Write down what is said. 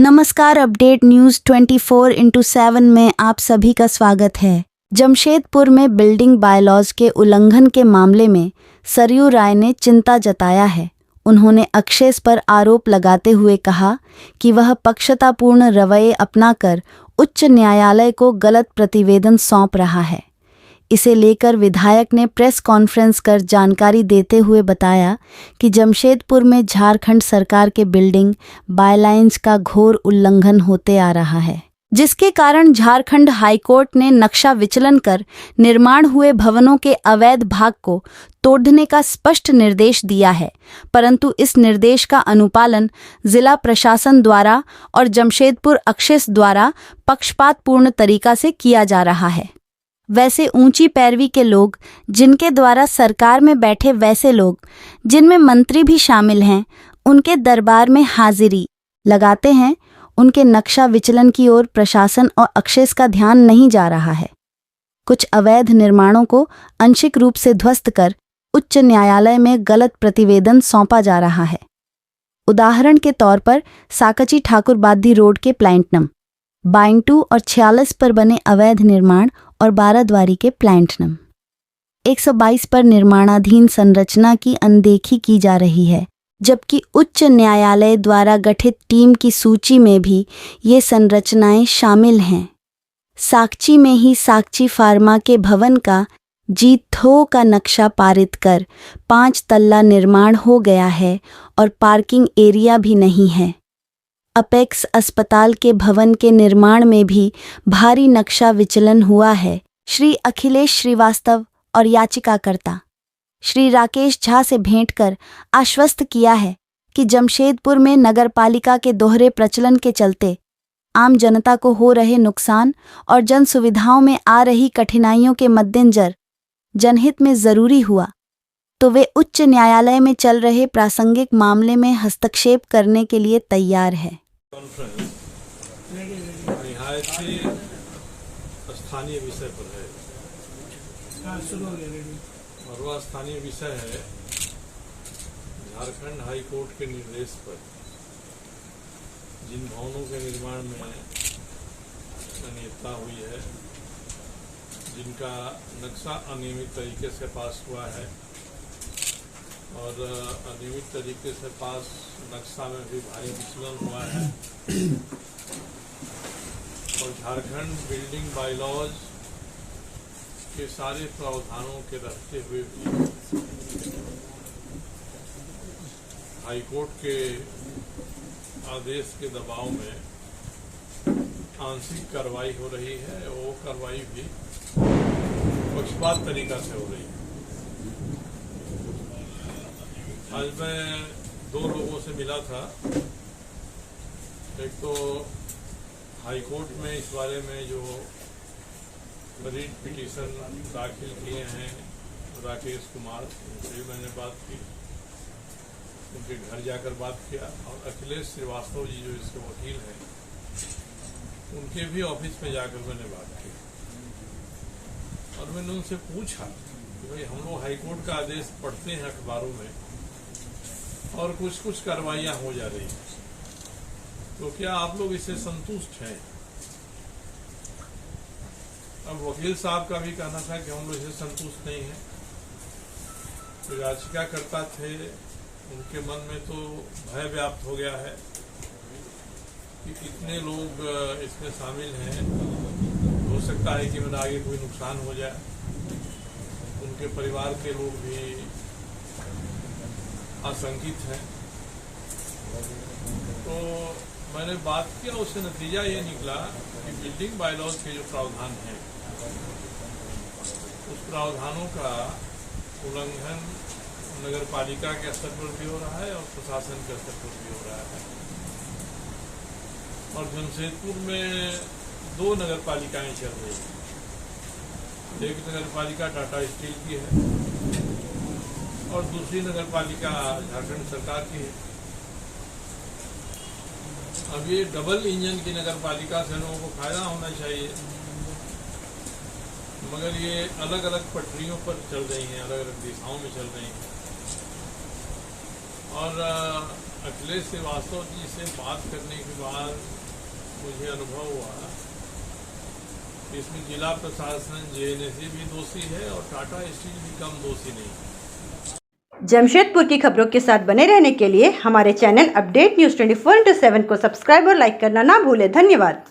नमस्कार, update news 24/7 में आप सभी का स्वागत है। जमशेदपुर में बिल्डिंग बायलॉज के उल्लंघन के मामले में सरयू राय ने चिंता जताया है। उन्होंने अक्षेस पर आरोप लगाते हुए कहा कि वह पक्षतापूर्ण रवैये अपनाकर उच्च न्यायालय को गलत प्रतिवेदन सौंप रहा है। इसे लेकर विधायक ने प्रेस कॉन्फ्रेंस कर जानकारी देते हुए बताया कि जमशेदपुर में झारखंड सरकार के बिल्डिंग बायलाइंस का घोर उल्लंघन होते आ रहा है, जिसके कारण झारखंड हाईकोर्ट ने नक्शा विचलन कर निर्माण हुए भवनों के अवैध भाग को तोड़ने का स्पष्ट निर्देश दिया है। परंतु इस निर्देश का अनुपालन जिला प्रशासन द्वारा और जमशेदपुर अक्षेस द्वारा पक्षपातपूर्ण तरीका से किया जा रहा है। वैसे ऊंची पैरवी के लोग, जिनके द्वारा सरकार में बैठे वैसे लोग, जिनमें मंत्री भी शामिल हैं, उनके दरबार में हाजिरी लगाते हैं, उनके नक्शा विचलन की ओर प्रशासन और अक्षेस का ध्यान नहीं जा रहा है। कुछ अवैध निर्माणों को आंशिक रूप से ध्वस्त कर उच्च न्यायालय में गलत प्रतिवेदन सौंपा जा रहा है। उदाहरण के तौर पर साकची ठाकुर बादी रोड के प्लांट नंबर 22 और 46 पर बने अवैध निर्माण और 12 द्वारी के प्लांट नंबर 122 पर निर्माणाधीन संरचना की अनदेखी की जा रही है, जबकि उच्च न्यायालय द्वारा गठित टीम की सूची में भी ये संरचनाएं शामिल हैं। साकची में ही साकची फार्मा के भवन का जीथो का नक्शा पारित कर 5 तल्ला निर्माण हो गया है और पार्किंग एरिया भी नहीं है। अपेक्स अस्पताल के भवन के निर्माण में भी भारी नक्शा विचलन हुआ है। श्री अखिलेश श्रीवास्तव और याचिकाकर्ता श्री राकेश झा से भेंट कर आश्वस्त किया है कि जमशेदपुर में नगरपालिका के दोहरे प्रचलन के चलते आम जनता को हो रहे नुकसान और जन सुविधाओं में आ रही कठिनाइयों के मद्देनजर जनहित में जरूरी हुआ तो वे उच्च न्यायालय में चल रहे प्रासंगिक मामले में हस्तक्षेप करने के लिए तैयार है। स्थानीय विषय पर है और वह स्थानीय विषय है झारखंड हाई कोर्ट के निर्देश पर जिन भवनों के निर्माण में अनियमितता हुई है, जिनका नक्शा अनियमित तरीके से पास हुआ है और अनियमित तरीके से पास नक्शा में भी भारी विचलन हुआ है और झारखंड बिल्डिंग बायलॉज के सारे प्रावधानों के रहते हुए भी हाईकोर्ट के आदेश के दबाव में आंशिक कार्रवाई हो रही है। वो कार्रवाई भी पक्षपात तरीका से हो रही है। आज मैं 2 लोगों से मिला था। एक तो हाईकोर्ट में इस बारे में जो रिट पिटीशन दाखिल किए हैं राकेश कुमार, उनसे भी मैंने बात की, उनके घर जाकर बात किया और अखिलेश श्रीवास्तव जी जो इसके वकील हैं, उनके भी ऑफिस में जाकर मैंने बात की और मैंने उनसे पूछा कि भाई हम लोग हाईकोर्ट का आदेश पढ़ते हैं अखबारों में और कुछ कुछ कार्रवाइयां हो जा रही हैं, तो क्या आप लोग इससे संतुष्ट हैं? अब वकील साहब का भी कहना था कि हम लोग इससे संतुष्ट नहीं हैं। तो याचिकाकर्ता थे, उनके मन में तो भय व्याप्त हो गया है कि कितने लोग इसमें शामिल हैं, हो सकता है कि मेरा आगे कोई नुकसान हो जाए। उनके परिवार के लोग भी आशंकित हैं। तो मैंने बात किया, उससे नतीजा ये निकला कि बिल्डिंग बायलॉज के जो प्रावधान हैं, उस प्रावधानों का उल्लंघन नगर पालिका के स्तर पर भी हो रहा है और प्रशासन के स्तर पर भी हो रहा है। और जमशेदपुर में 2 नगर पालिकाएं चल रही हैं। एक नगर पालिका टाटा स्टील की है और दूसरी नगर पालिका झारखंड सरकार की है। अब ये डबल इंजन की नगर पालिका से लोगों को फायदा होना चाहिए, मगर ये अलग अलग पटरियों पर चल रही हैं, अलग अलग दिशाओं में चल रही हैं और अखिलेश श्रीवास्तव जी से बात करने के बाद मुझे अनुभव हुआ कि इसमें जिला प्रशासन जेएनएससी भी दोषी है और टाटा स्टील भी कम दोषी नहीं। जमशेदपुर की खबरों के साथ बने रहने के लिए हमारे चैनल अपडेट न्यूज़ 24/7 को सब्सक्राइब और लाइक करना ना भूलें। धन्यवाद।